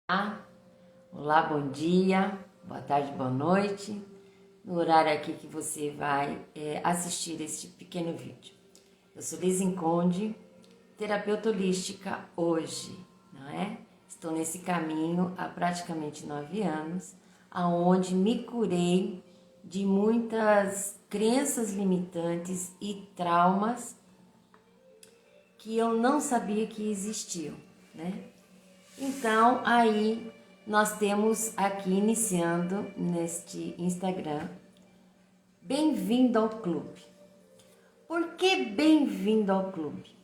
Olá, bom dia, boa tarde, boa noite, no horário aqui que você vai assistir este pequeno vídeo. Eu sou Lizin Conde, terapeuta holística hoje, não é? Estou nesse caminho há praticamente 9 anos, aonde me curei de muitas crenças limitantes e traumas que eu não sabia que existiam, né? Então, aí nós temos aqui iniciando neste Instagram, bem-vindo ao clube. Por que bem-vindo ao clube?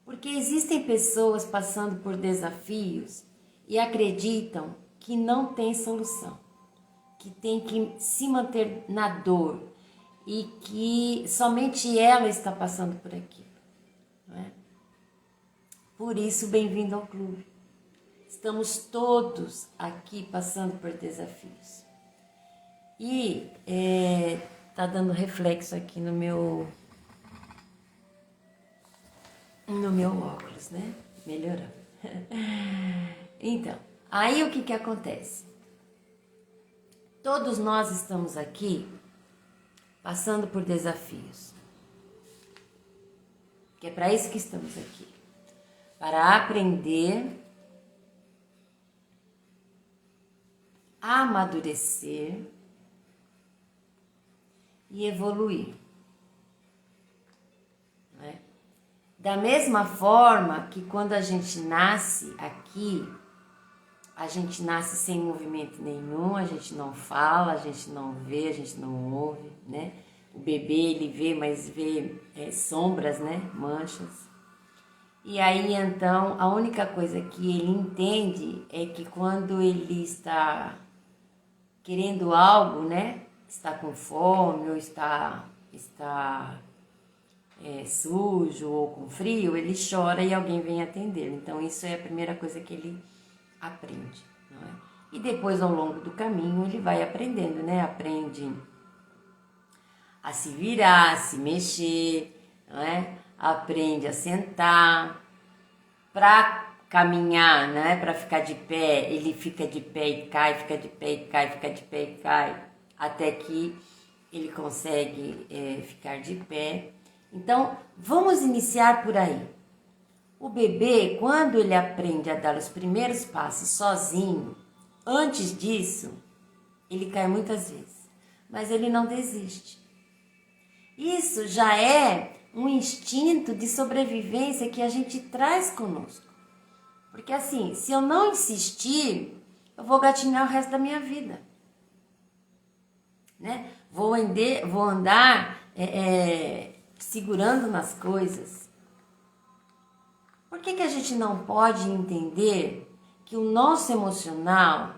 Porque existem pessoas passando por desafios e acreditam que não tem solução, que tem que se manter na dor e que somente ela está passando por aquilo, não é? Por isso, bem-vindo ao clube. Estamos todos aqui passando por desafios. E tá dando reflexo aqui no meu óculos, né? Melhorou. Então, aí o que acontece? Todos nós estamos aqui passando por desafios. Que é para isso que estamos aqui. Para aprender, amadurecer e evoluir. Não é? Da mesma forma que quando a gente nasce aqui, a gente nasce sem movimento nenhum, a gente não fala, a gente não vê, a gente não ouve, né? O bebê, ele vê, mas vê sombras, né? Manchas. E aí, então, a única coisa que ele entende é que quando ele está querendo algo, né? Está com fome ou está sujo ou com frio, ele chora e alguém vem atendê-lo. Então, isso é a primeira coisa que ele aprende, não é? E depois, ao longo do caminho, ele vai aprendendo, né? Aprende a se virar, a se mexer, não é? Aprende a sentar, para caminhar, né? Para ficar de pé, ele fica de pé e cai, fica de pé e cai, fica de pé e cai, até que ele consegue ficar de pé. Então, vamos iniciar por aí. O bebê, quando ele aprende a dar os primeiros passos sozinho, antes disso, ele cai muitas vezes, mas ele não desiste. Isso já é um instinto de sobrevivência que a gente traz conosco. Porque assim, se eu não insistir, eu vou gatinhar o resto da minha vida, né? Vou andar segurando nas coisas. Por que a gente não pode entender que o nosso emocional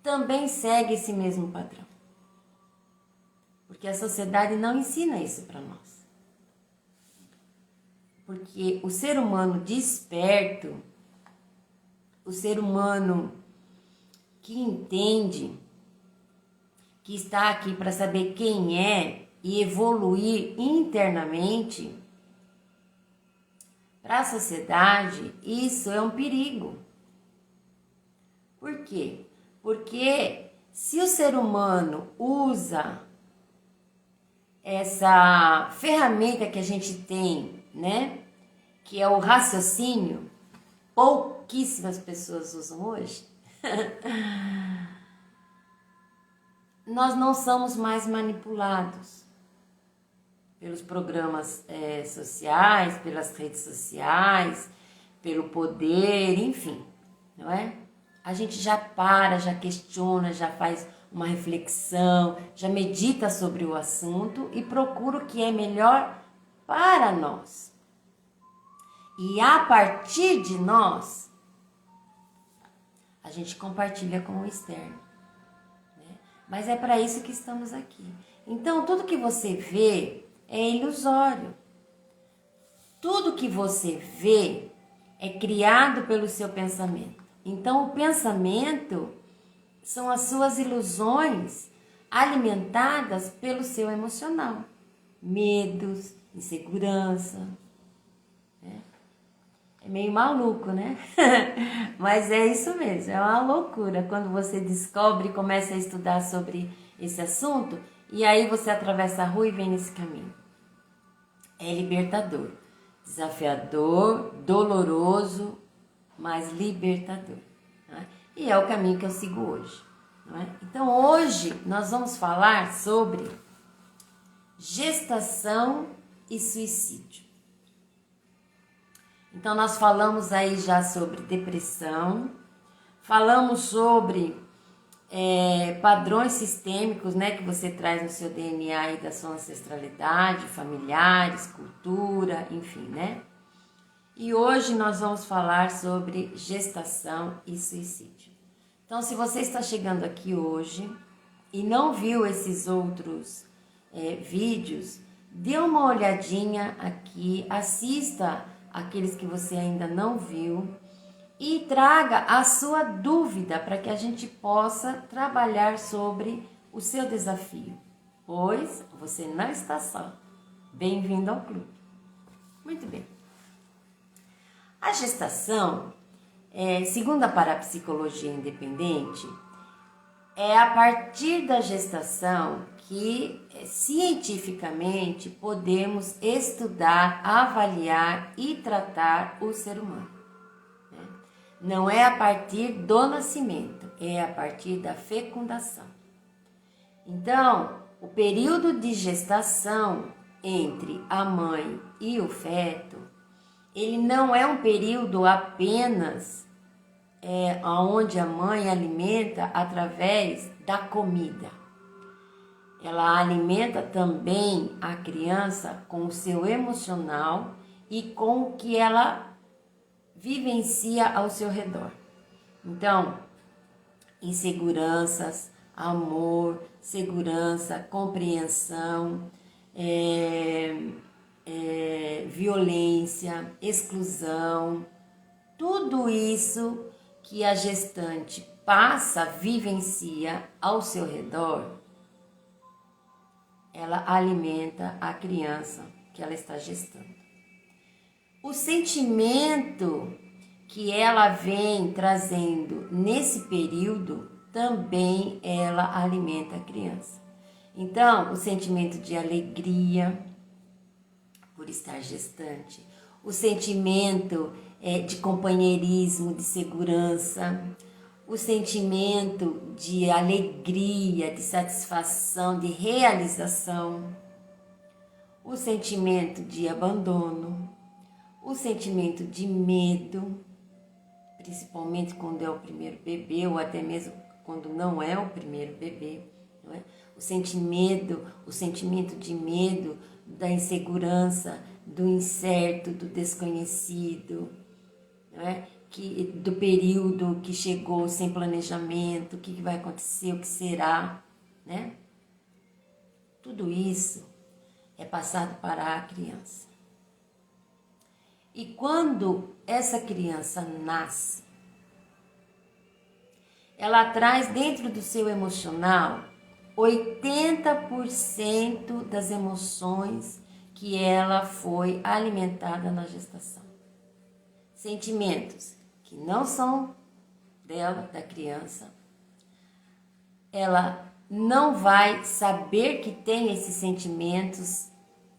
também segue esse mesmo padrão? Porque a sociedade não ensina isso para nós. Porque o ser humano desperto, o ser humano que entende, que está aqui para saber quem é e evoluir internamente, para a sociedade, isso é um perigo. Por quê? Porque se o ser humano usa essa ferramenta que a gente tem, né, que é o raciocínio, pouquíssimas pessoas usam hoje, nós não somos mais manipulados pelos programas sociais, pelas redes sociais, pelo poder, enfim, não é? A gente já para, já questiona, já faz uma reflexão, já medita sobre o assunto e procura o que é melhor para nós. E a partir de nós, a gente compartilha com o externo, né? Mas é para isso que estamos aqui. Então, tudo que você vê é ilusório. Tudo que você vê é criado pelo seu pensamento. Então, o pensamento são as suas ilusões alimentadas pelo seu emocional. Medos, insegurança, né? É meio maluco, né? Mas é isso mesmo, é uma loucura quando você descobre e começa a estudar sobre esse assunto e aí você atravessa a rua e vem nesse caminho. É libertador, desafiador, doloroso, mas libertador. Né? E é o caminho que eu sigo hoje. Não é? Então hoje nós vamos falar sobre gestação e suicídio. Então nós falamos aí já sobre depressão, falamos sobre padrões sistêmicos, né, que você traz no seu DNA e da sua ancestralidade, familiares, cultura, enfim, né? E hoje nós vamos falar sobre gestação e suicídio. Então, se você está chegando aqui hoje e não viu esses outros vídeos, dê uma olhadinha aqui, assista aqueles que você ainda não viu e traga a sua dúvida para que a gente possa trabalhar sobre o seu desafio, pois você não está só. Bem-vindo ao clube. Muito bem. A gestação, segundo a parapsicologia independente, é a partir da gestação que cientificamente podemos estudar, avaliar e tratar o ser humano. Não é a partir do nascimento, é a partir da fecundação. Então, o período de gestação entre a mãe e o feto, ele não é um período apenas onde a mãe alimenta através da comida. Ela alimenta também a criança com o seu emocional e com o que ela vivencia ao seu redor. Então, inseguranças, amor, segurança, compreensão, violência, exclusão, tudo isso que a gestante passa, vivencia ao seu redor, ela alimenta a criança que ela está gestando. O sentimento que ela vem trazendo nesse período, também ela alimenta a criança. Então, o sentimento de alegria por estar gestante, o sentimento de companheirismo, de segurança, o sentimento de alegria, de satisfação, de realização, o sentimento de abandono, o sentimento de medo, principalmente quando é o primeiro bebê ou até mesmo quando não é o primeiro bebê, não é? O sentimento de medo, da insegurança, do incerto, do desconhecido, não é? Do período que chegou sem planejamento, o que vai acontecer, o que será, né? Tudo isso é passado para a criança. E quando essa criança nasce, ela traz dentro do seu emocional 80% das emoções que ela foi alimentada na gestação. Sentimentos que não são dela, da criança. Ela não vai saber que tem esses sentimentos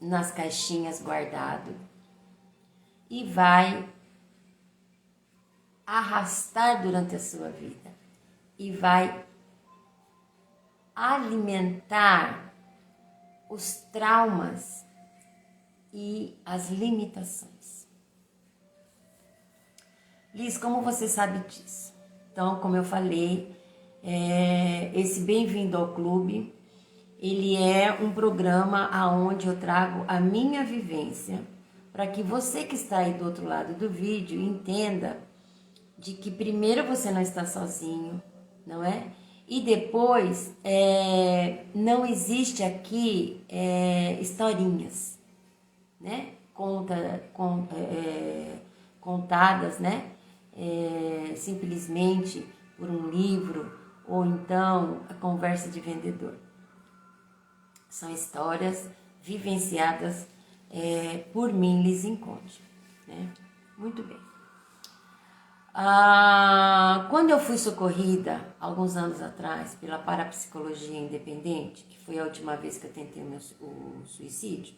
nas caixinhas guardados. E vai arrastar durante a sua vida e vai alimentar os traumas e as limitações. Liz, como você sabe disso? Então, como eu falei, esse Bem-vindo ao Clube, ele é um programa onde eu trago a minha vivência para que você que está aí do outro lado do vídeo entenda de que primeiro você não está sozinho, não é? E depois, não existe aqui historinhas, né? Contadas, né? Simplesmente por um livro ou então a conversa de vendedor. São histórias vivenciadas por mim, Liz Inconde, né? Muito bem. Quando eu fui socorrida, alguns anos atrás, pela Parapsicologia Independente, que foi a última vez que eu tentei o suicídio,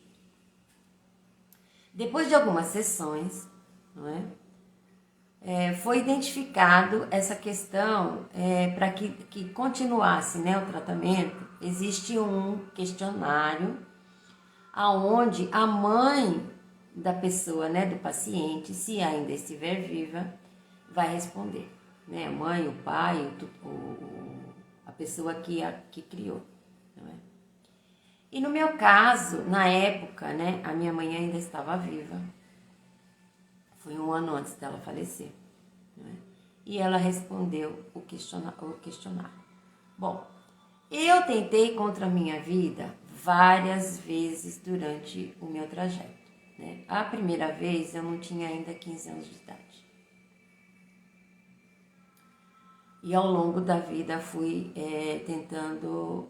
depois de algumas sessões, não é? Foi identificado essa questão para que continuasse, né, o tratamento. Existe um questionário aonde a mãe da pessoa, né, do paciente, se ainda estiver viva, vai responder, né? A mãe, o pai, a pessoa que criou, não é? E no meu caso, na época, né, a minha mãe ainda estava viva. Foi 1 ano antes dela falecer, não é? E ela respondeu o questionário. Bom, eu tentei contra a minha vida várias vezes durante o meu trajeto, né? A primeira vez eu não tinha ainda 15 anos de idade. E ao longo da vida fui tentando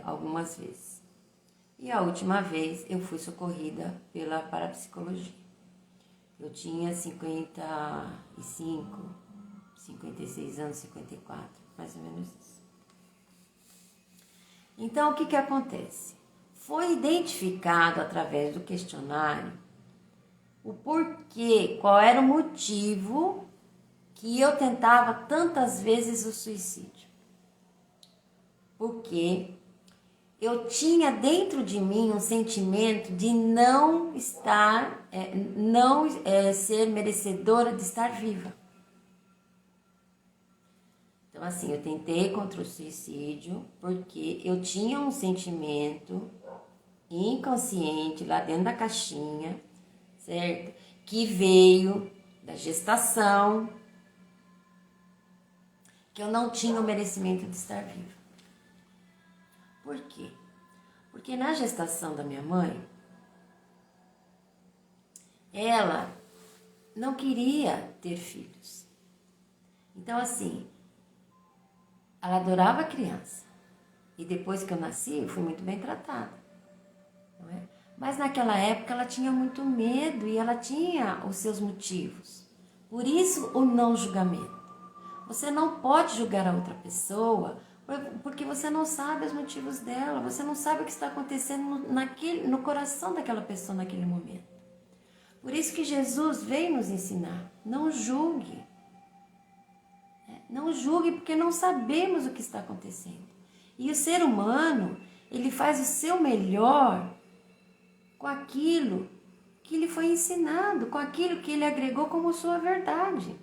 algumas vezes. E a última vez eu fui socorrida pela parapsicologia. Eu tinha 55, 56 anos, 54, mais ou menos isso. Então, o que acontece? Foi identificado através do questionário o porquê, qual era o motivo que eu tentava tantas vezes o suicídio. Porque eu tinha dentro de mim um sentimento de não ser merecedora de estar viva. Então, assim, eu tentei contra o suicídio porque eu tinha um sentimento inconsciente lá dentro da caixinha, certo? Que veio da gestação, que eu não tinha o merecimento de estar viva. Por quê? Porque na gestação da minha mãe, ela não queria ter filhos. Então, assim, ela adorava a criança. E depois que eu nasci, eu fui muito bem tratada, não é? Mas naquela época ela tinha muito medo e ela tinha os seus motivos. Por isso o não julgamento. Você não pode julgar a outra pessoa porque você não sabe os motivos dela, você não sabe o que está acontecendo no coração daquela pessoa naquele momento. Por isso que Jesus veio nos ensinar, não julgue. Não julgue porque não sabemos o que está acontecendo. E o ser humano, ele faz o seu melhor com aquilo que lhe foi ensinado, com aquilo que ele agregou como sua verdade.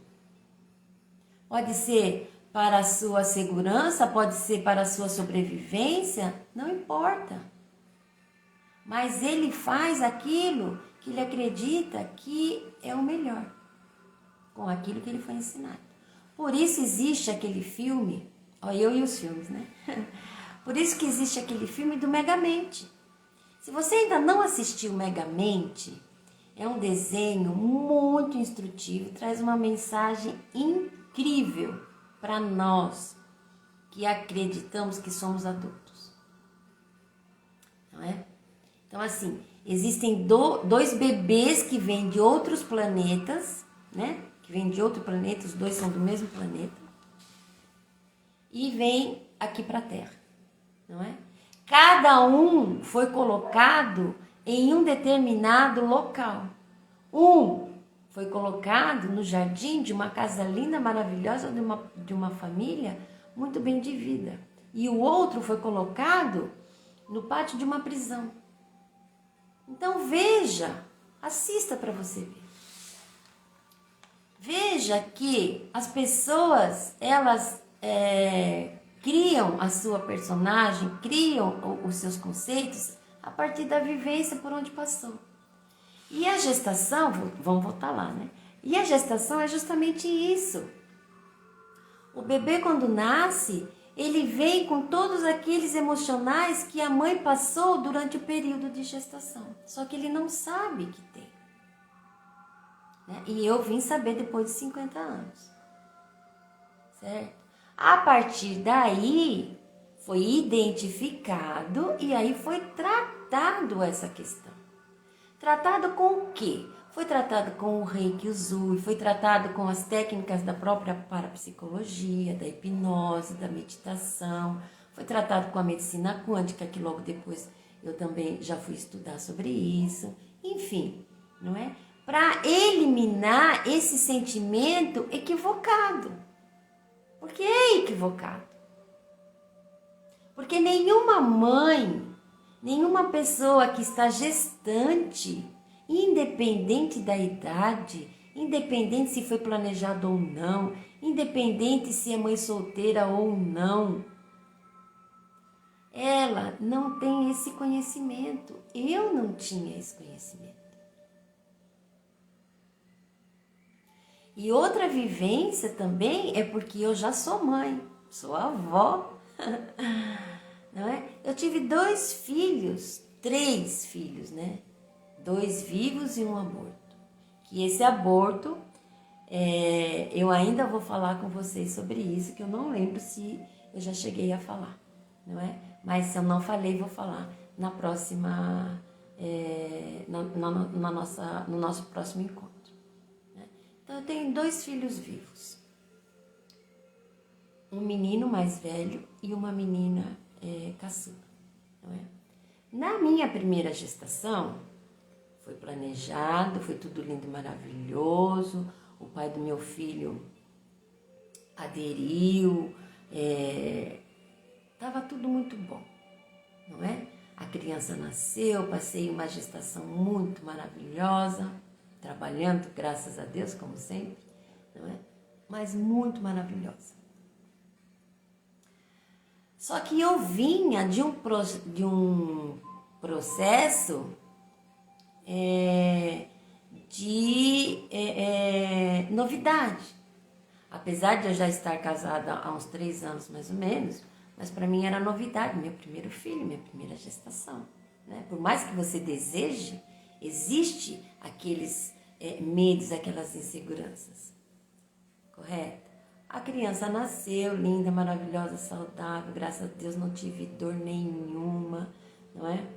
Pode ser para a sua segurança, pode ser para a sua sobrevivência, não importa. Mas ele faz aquilo que ele acredita que é o melhor, com aquilo que ele foi ensinado. Por isso existe aquele filme, eu e os filmes, né? Por isso que existe aquele filme do Megamente. Se você ainda não assistiu Megamente, é um desenho muito instrutivo, traz uma mensagem incrível para nós que acreditamos que somos adultos. Não é? Então, assim, existem dois bebês que vêm de outros planetas, né? Que vêm de outro planeta, os dois são do mesmo planeta, e vêm aqui para a Terra, não é? Cada um foi colocado em um determinado local. Um foi colocado no jardim de uma casa linda, maravilhosa, de uma família muito bem de vida. E o outro foi colocado no pátio de uma prisão. Então veja, assista para você ver. Veja que as pessoas, elas criam a sua personagem, criam os seus conceitos a partir da vivência por onde passou. E a gestação, vamos voltar lá, né? E a gestação é justamente isso. O bebê, quando nasce, ele vem com todos aqueles emocionais que a mãe passou durante o período de gestação. Só que ele não sabe que tem. Né? E eu vim saber depois de 50 anos. Certo? A partir daí, foi identificado e aí foi tratado essa questão. Tratado com o quê? foi tratado com o Reiki Usui, foi tratado com as técnicas da própria parapsicologia, da hipnose, da meditação, foi tratado com a medicina quântica, que logo depois eu também já fui estudar sobre isso, enfim, não é? Para eliminar esse sentimento equivocado, porque é equivocado. Porque nenhuma mãe, nenhuma pessoa que está gestante, independente da idade, independente se foi planejado ou não, independente se é mãe solteira ou não, ela não tem esse conhecimento. Eu não tinha esse conhecimento. E outra vivência também é porque eu já sou mãe, sou avó. Não é? Eu tive 2 filhos, 3 filhos, né? 2 vivos e um aborto. Que esse aborto, eu ainda vou falar com vocês sobre isso, que eu não lembro se eu já cheguei a falar, não é? Mas se eu não falei, vou falar na próxima, no nosso próximo encontro. Né? Então eu tenho 2 filhos vivos. Um menino mais velho e uma menina caçula. Não é? Na minha primeira gestação, foi planejado, foi tudo lindo e maravilhoso. O pai do meu filho aderiu, estava tudo muito bom, não é? A criança nasceu, passei uma gestação muito maravilhosa, trabalhando, graças a Deus, como sempre, não é? Mas muito maravilhosa. Só que eu vinha de um processo de novidade. Apesar de eu já estar casada há uns 3 anos mais ou menos, mas para mim era novidade, meu primeiro filho, minha primeira gestação. Né? Por mais que você deseje, existe aqueles medos, aquelas inseguranças. Correto? A criança nasceu, linda, maravilhosa, saudável, graças a Deus não tive dor nenhuma, não é?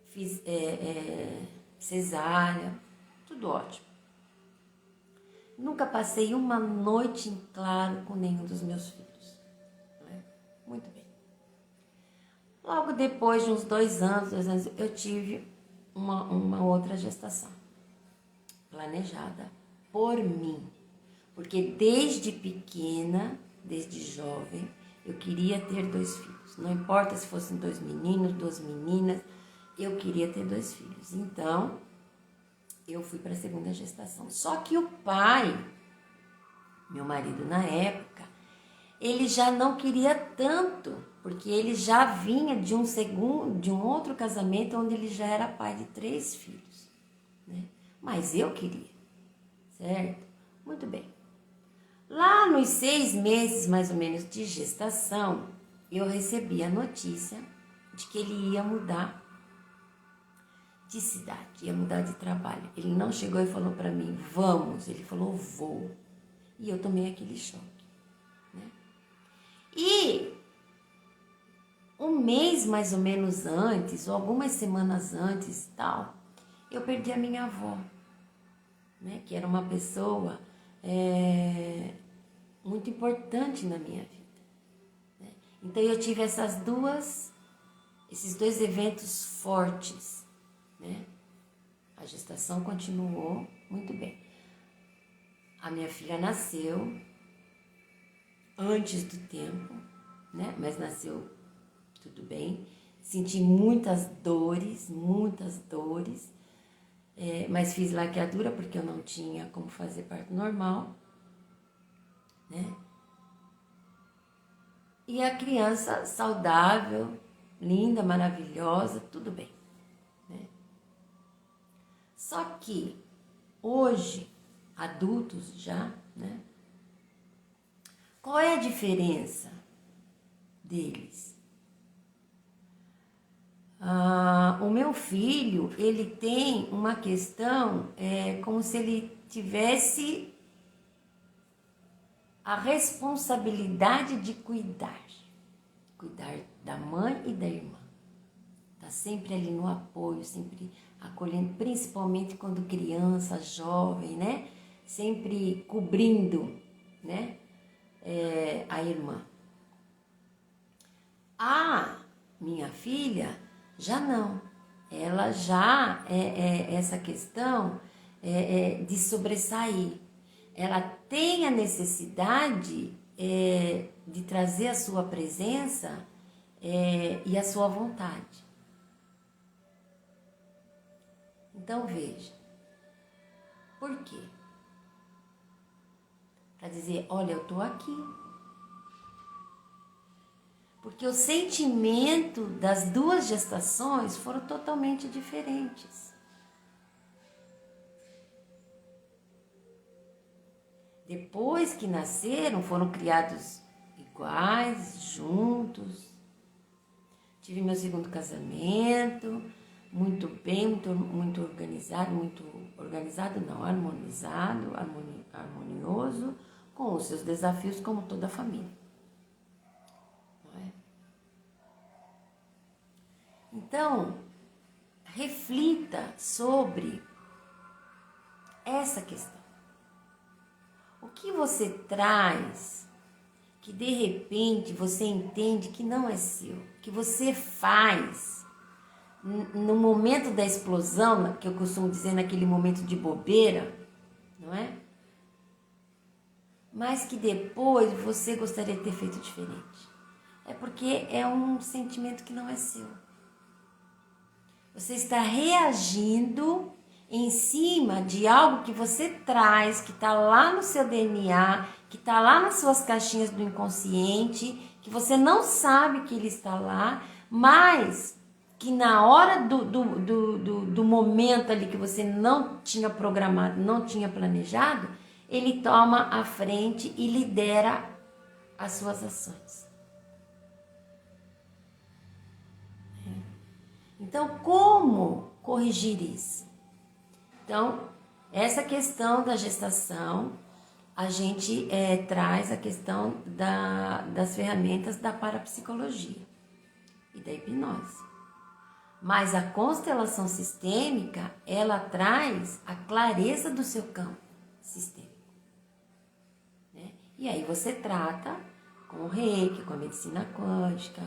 Fiz cesárea, tudo ótimo. Nunca passei uma noite em claro com nenhum dos meus filhos. Não é? Muito bem. Logo depois de uns 2 anos, eu tive uma outra gestação, planejada por mim. Porque desde pequena, desde jovem, eu queria ter 2 filhos. Não importa se fossem 2 meninos, 2 meninas, eu queria ter 2 filhos. Então, eu fui para a segunda gestação. Só que o pai, meu marido na época, ele já não queria tanto, porque ele já vinha de um outro casamento onde ele já era pai de 3 filhos. Né? Mas eu queria, certo? Muito bem. Lá nos 6 meses, mais ou menos, de gestação, eu recebi a notícia de que ele ia mudar de cidade, ia mudar de trabalho. Ele não chegou e falou para mim, vamos. Ele falou, vou. E eu tomei aquele choque. Né? E um mês mais ou menos antes, ou algumas semanas antes, tal, eu perdi a minha avó, né? Que era uma pessoa muito importante na minha vida. Né? Então eu tive esses 2 eventos fortes. Né? A gestação continuou muito bem. A minha filha nasceu antes do tempo, né? Mas nasceu tudo bem. Senti muitas dores, mas fiz laqueadura porque eu não tinha como fazer parto normal. Né? E a criança saudável, linda, maravilhosa, tudo bem. Né? Só que hoje, adultos já, né? Qual é a diferença deles? O meu filho, ele tem uma questão, como se ele tivesse a responsabilidade de cuidar da mãe e da irmã. Tá sempre ali no apoio, sempre acolhendo, principalmente quando criança, jovem, né? Sempre cobrindo, né? A irmã. A minha filha já não. Ela já essa questão de sobressair. Ela tem a necessidade de trazer a sua presença e a sua vontade. Então veja, por quê? Para dizer, olha, eu estou aqui. Porque o sentimento das duas gestações foram totalmente diferentes. Depois que nasceram, foram criados iguais, juntos. Tive meu segundo casamento, muito bem, muito organizado não, harmonizado, harmonioso, com os seus desafios como toda a família. Não é? Então, reflita sobre essa questão. O que você traz que de repente você entende que não é seu, que você faz no momento da explosão, que eu costumo dizer naquele momento de bobeira, não é? Mas que depois você gostaria de ter feito diferente. É porque é um sentimento que não é seu. Você está reagindo em cima de algo que você traz, que está lá no seu DNA, que está lá nas suas caixinhas do inconsciente, que você não sabe que ele está lá, mas que na hora do momento ali que você não tinha programado, não tinha planejado, ele toma a frente e lidera as suas ações. Então, como corrigir isso? Então, essa questão da gestação, a gente traz a questão das ferramentas da parapsicologia e da hipnose. Mas a constelação sistêmica, ela traz a clareza do seu campo sistêmico. Né? E aí você trata com o reiki, com a medicina quântica,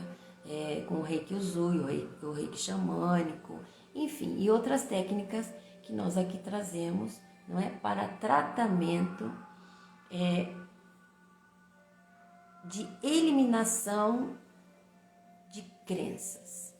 com o reiki usui, o reiki xamânico, enfim, e outras técnicas que nós aqui trazemos, não é, para tratamento de eliminação de crenças.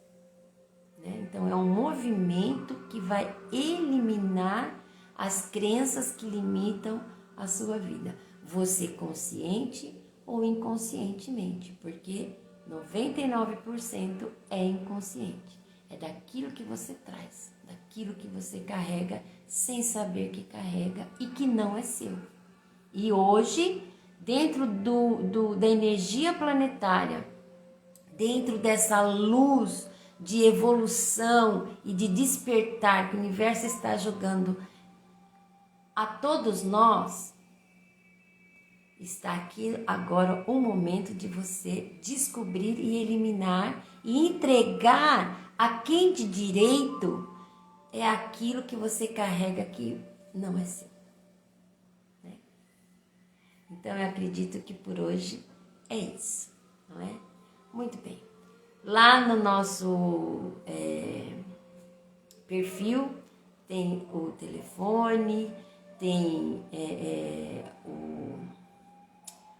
Né? Então, é um movimento que vai eliminar as crenças que limitam a sua vida. Você consciente ou inconscientemente, porque 99% é inconsciente. É daquilo que você traz, daquilo que você carrega sem saber que carrega e que não é seu. E hoje, dentro da energia planetária, dentro dessa luz de evolução e de despertar que o universo está jogando a todos nós, está aqui agora o momento de você descobrir e eliminar e entregar a quem de direito é aquilo que você carrega que não é seu. Né? Então eu acredito que por hoje é isso, não é? Muito bem. Lá no nosso perfil tem o telefone, tem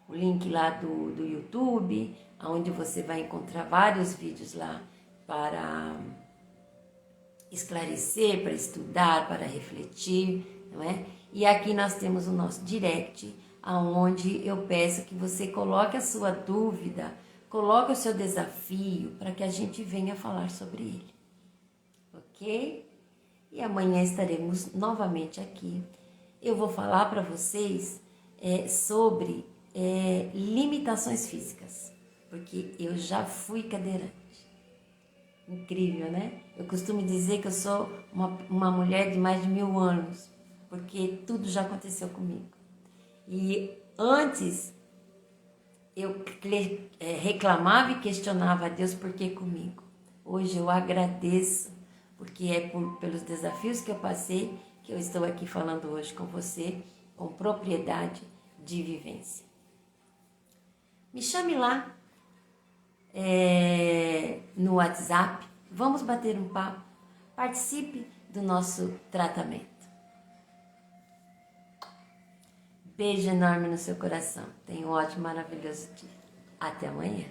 o link lá do YouTube, onde você vai encontrar vários vídeos lá para esclarecer, para estudar, para refletir, não é? E aqui nós temos o nosso direct, onde eu peço que você coloque a sua dúvida, coloque o seu desafio, para que a gente venha falar sobre ele, ok? E amanhã estaremos novamente aqui. Eu vou falar para vocês sobre limitações físicas, porque eu já fui cadeirante. Incrível, né? Eu costumo dizer que eu sou uma mulher de mais de 1000 anos, porque tudo já aconteceu comigo. E antes eu reclamava e questionava a Deus por que comigo. Hoje eu agradeço, porque é pelos desafios que eu passei que eu estou aqui falando hoje com você, com propriedade de vivência. Me chame lá no WhatsApp, vamos bater um papo, participe do nosso tratamento. Beijo enorme no seu coração. Tenha um ótimo, maravilhoso dia. Até amanhã.